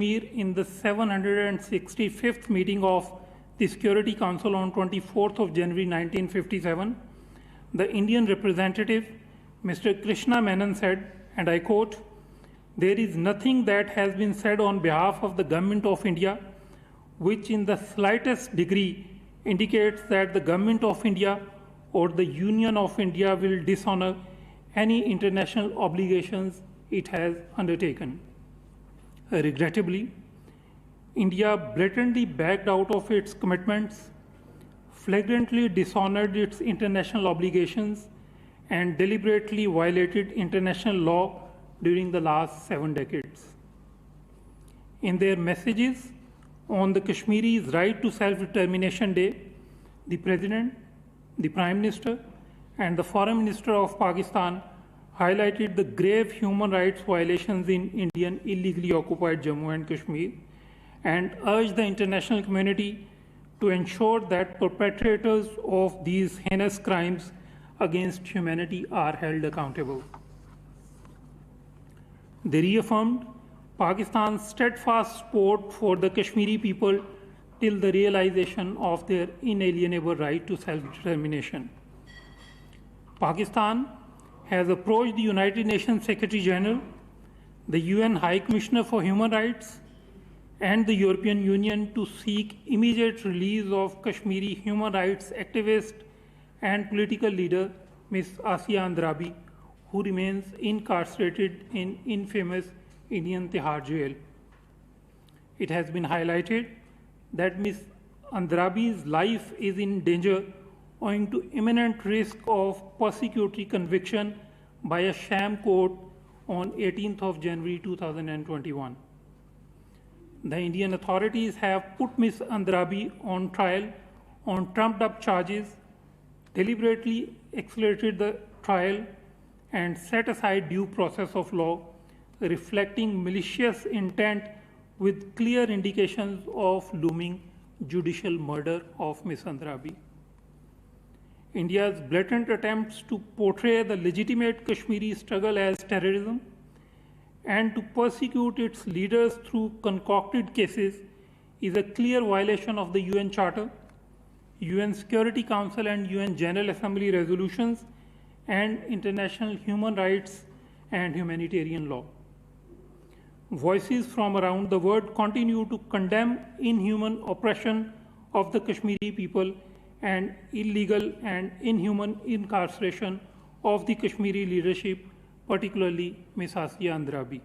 in the 765th meeting of the Security Council on 24th of January 1957, the Indian representative, Mr. Krishna Menon said, and I quote, "There is nothing that has been said on behalf of the Government of India which in the slightest degree indicates that the Government of India or the Union of India will dishonor any international obligations it has undertaken." Regrettably, India blatantly backed out of its commitments, flagrantly dishonored its international obligations, and deliberately violated international law during the last 7 decades. In their messages on the Kashmiris' right to self-determination day, the President, the Prime Minister, and the Foreign Minister of Pakistan highlighted the grave human rights violations in Indian illegally occupied Jammu and Kashmir and urged the international community to ensure that perpetrators of these heinous crimes against humanity are held accountable. They reaffirmed Pakistan's steadfast support for the Kashmiri people till the realization of their inalienable right to self-determination. Pakistan has approached the United Nations Secretary General, the UN High Commissioner for Human Rights, and the European Union to seek immediate release of Kashmiri human rights activist and political leader Ms. Asia Andrabi, who remains incarcerated in infamous Indian Tihar jail. It has been highlighted that Ms. Andrabi's life is in danger owing to imminent risk of persecutory conviction by a sham court on 18th of January 2021. The Indian authorities have put Ms. Andrabi on trial on trumped-up charges, deliberately accelerated the trial, and set aside due process of law, reflecting malicious intent with clear indications of looming judicial murder of Ms. Andrabi. India's blatant attempts to portray the legitimate Kashmiri struggle as terrorism and to persecute its leaders through concocted cases is a clear violation of the UN Charter, UN Security Council and UN General Assembly resolutions, and international human rights and humanitarian law. Voices from around the world continue to condemn inhuman oppression of the Kashmiri people and illegal and inhuman incarceration of the Kashmiri leadership, particularly Ms. Asia Andrabi.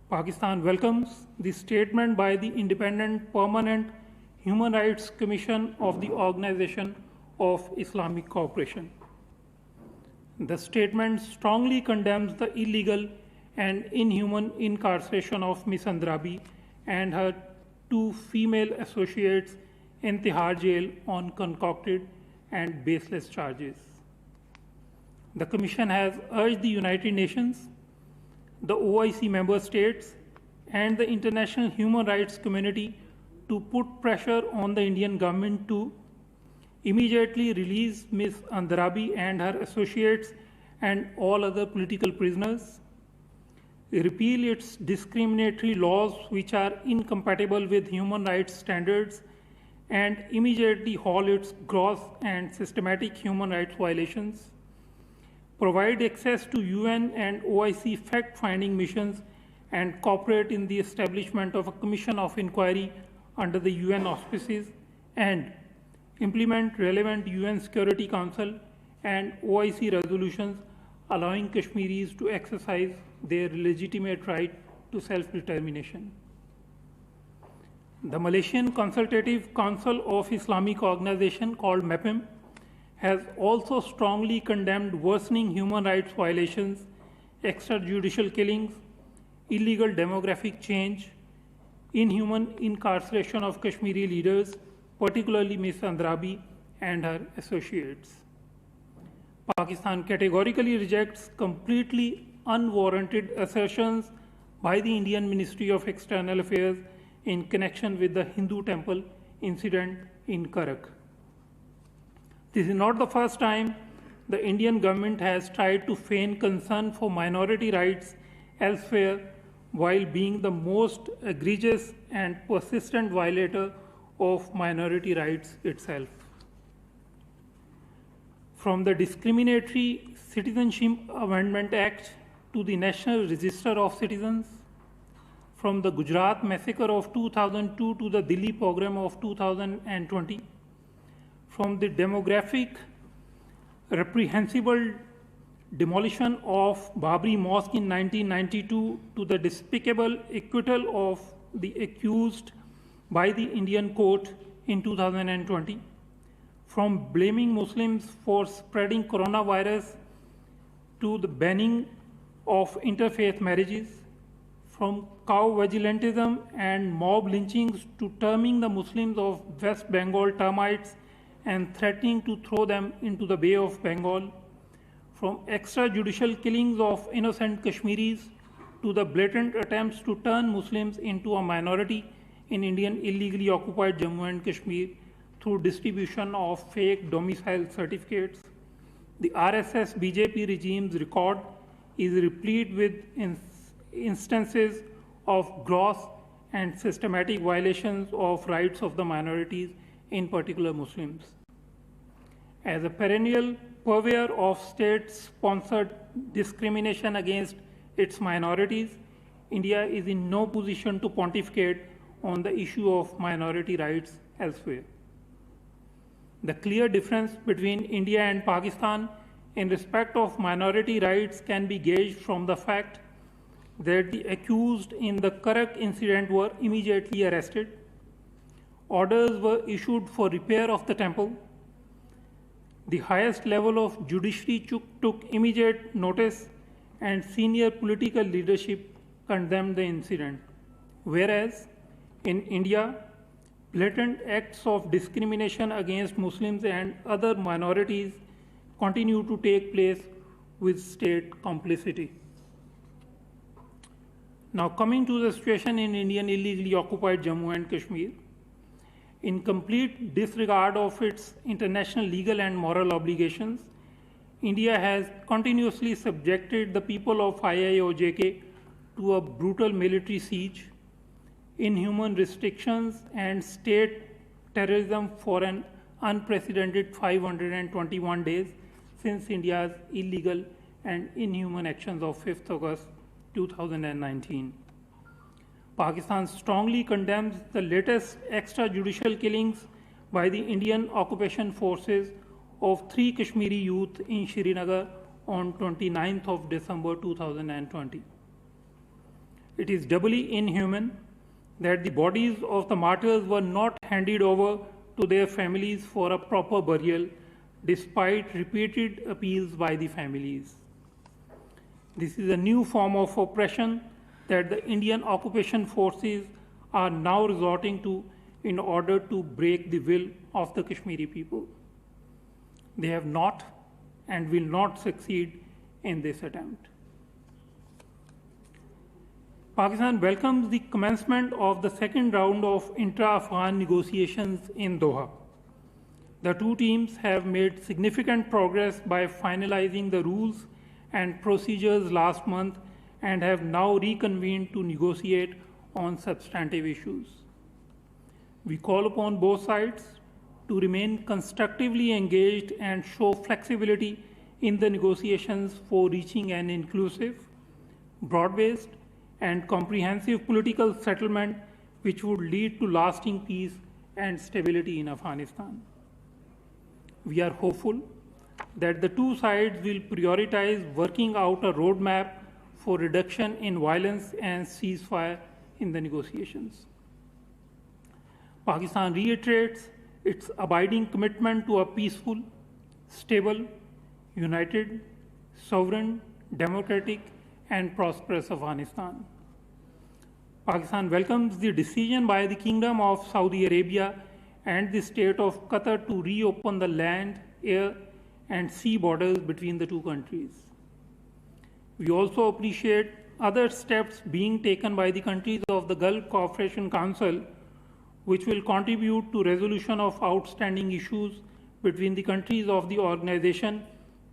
Pakistan welcomes the statement by the Independent Permanent Human Rights Commission of the Organization of Islamic Cooperation. The statement strongly condemns the illegal and inhuman incarceration of Ms. Andrabi and her 2 female associates in Tihar jail on concocted and baseless charges. The Commission has urged the United Nations, the OIC member states, and the international human rights community to put pressure on the Indian government to immediately release Ms. Andrabi and her associates and all other political prisoners, repeal its discriminatory laws which are incompatible with human rights standards, and immediately halt its gross and systematic human rights violations, provide access to UN and OIC fact-finding missions, and cooperate in the establishment of a commission of inquiry under the UN auspices, and implement relevant UN Security Council and OIC resolutions allowing Kashmiris to exercise their legitimate right to self-determination. The Malaysian Consultative Council of Islamic Organization, called MAPIM, has also strongly condemned worsening human rights violations, extrajudicial killings, illegal demographic change, inhuman incarceration of Kashmiri leaders, particularly Ms. Andrabi and her associates. Pakistan categorically rejects completely unwarranted assertions by the Indian Ministry of External Affairs in connection with the Hindu temple incident in Karak. This is not the first time the Indian government has tried to feign concern for minority rights elsewhere while being the most egregious and persistent violator of minority rights itself. From the Discriminatory Citizenship Amendment Act to the National Register of Citizens, from the Gujarat massacre of 2002 to the Delhi pogrom of 2020, from the demographic reprehensible demolition of Babri Mosque in 1992 to the despicable acquittal of the accused by the Indian court in 2020, from blaming Muslims for spreading coronavirus to the banning of interfaith marriages, from cow vigilantism and mob lynchings to terming the Muslims of West Bengal termites and threatening to throw them into the Bay of Bengal, from extrajudicial killings of innocent Kashmiris to the blatant attempts to turn Muslims into a minority in Indian illegally occupied Jammu and Kashmir through distribution of fake domicile certificates. The RSS BJP regime's record is replete with instances of gross and systematic violations of rights of the minorities, in particular Muslims. As a perennial purveyor of state-sponsored discrimination against its minorities, India is in no position to pontificate on the issue of minority rights elsewhere. The clear difference between India and Pakistan in respect of minority rights can be gauged from the fact that the accused in the Karak incident were immediately arrested. Orders were issued for repair of the temple. The highest level of judiciary took immediate notice, and senior political leadership condemned the incident. Whereas in India, blatant acts of discrimination against Muslims and other minorities continue to take place with state complicity. Now, coming to the situation in Indian illegally occupied Jammu and Kashmir, in complete disregard of its international legal and moral obligations, India has continuously subjected the people of IIOJK to a brutal military siege, inhuman restrictions, and state terrorism for an unprecedented 521 days since India's illegal and inhuman actions of 5th August 2019. Pakistan strongly condemns the latest extrajudicial killings by the Indian occupation forces of 3 Kashmiri youth in Srinagar on 29th of December 2020. It is doubly inhuman that the bodies of the martyrs were not handed over to their families for a proper burial, despite repeated appeals by the families. This is a new form of oppression that the Indian occupation forces are now resorting to in order to break the will of the Kashmiri people. They have not and will not succeed in this attempt. Pakistan welcomes the commencement of the second round of intra-Afghan negotiations in Doha. The two teams have made significant progress by finalizing the rules and procedures last month and have now reconvened to negotiate on substantive issues. We call upon both sides to remain constructively engaged and show flexibility in the negotiations for reaching an inclusive, broad-based, and comprehensive political settlement which would lead to lasting peace and stability in Afghanistan. We are hopeful that the two sides will prioritize working out a roadmap for reduction in violence and ceasefire in the negotiations. Pakistan reiterates its abiding commitment to a peaceful, stable, united, sovereign, democratic, and prosperous Afghanistan. Pakistan welcomes the decision by the Kingdom of Saudi Arabia and the State of Qatar to reopen the land, air, and sea borders between the two countries. We also appreciate other steps being taken by the countries of the Gulf Cooperation Council, which will contribute to resolution of outstanding issues between the countries of the organization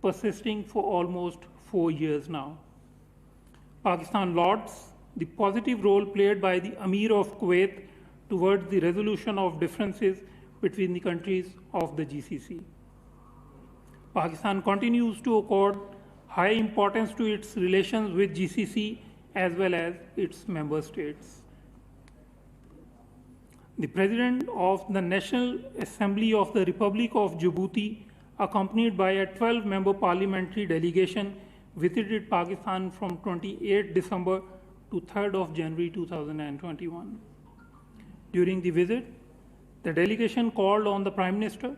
persisting for almost 4 years now. Pakistan lauds the positive role played by the Amir of Kuwait towards the resolution of differences between the countries of the GCC. Pakistan continues to accord high importance to its relations with GCC as well as its member states. The President of the National Assembly of the Republic of Djibouti, accompanied by a 12-member parliamentary delegation, visited Pakistan from 28 December to 3rd of January 2021. During the visit, the delegation called on the Prime Minister,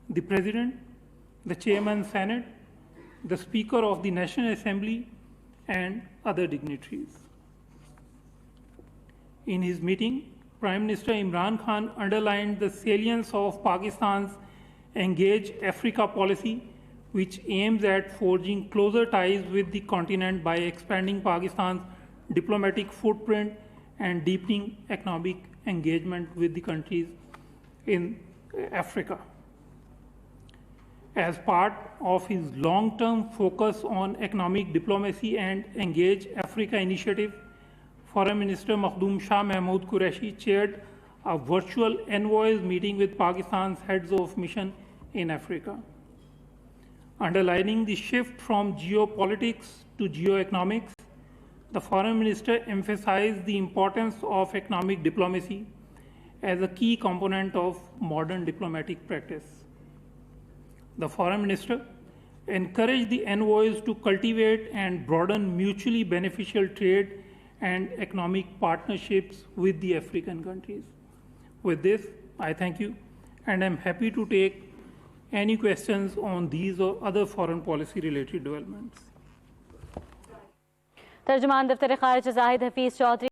the President, the Chairman Senate, the Speaker of the National Assembly, and other dignitaries. In his meeting, Prime Minister Imran Khan underlined the salience of Pakistan's Engage Africa policy, which aims at forging closer ties with the continent by expanding Pakistan's diplomatic footprint and deepening economic engagement with the countries in Africa. As part of his long-term focus on economic diplomacy and Engage Africa initiative, Foreign Minister Makhdoom Shah Mahmood Qureshi chaired a virtual envoys meeting with Pakistan's heads of mission in Africa. Underlining the shift from geopolitics to geoeconomics, the Foreign Minister emphasized the importance of economic diplomacy as a key component of modern diplomatic practice. The Foreign Minister encouraged the envoys to cultivate and broaden mutually beneficial trade and economic partnerships with the African countries. With this, I thank you, and I'm happy to take any questions on these or other foreign policy related developments. तर्जुमान दफ्तर ख़ारिज ज़ाहिद हफीज़ चौधरी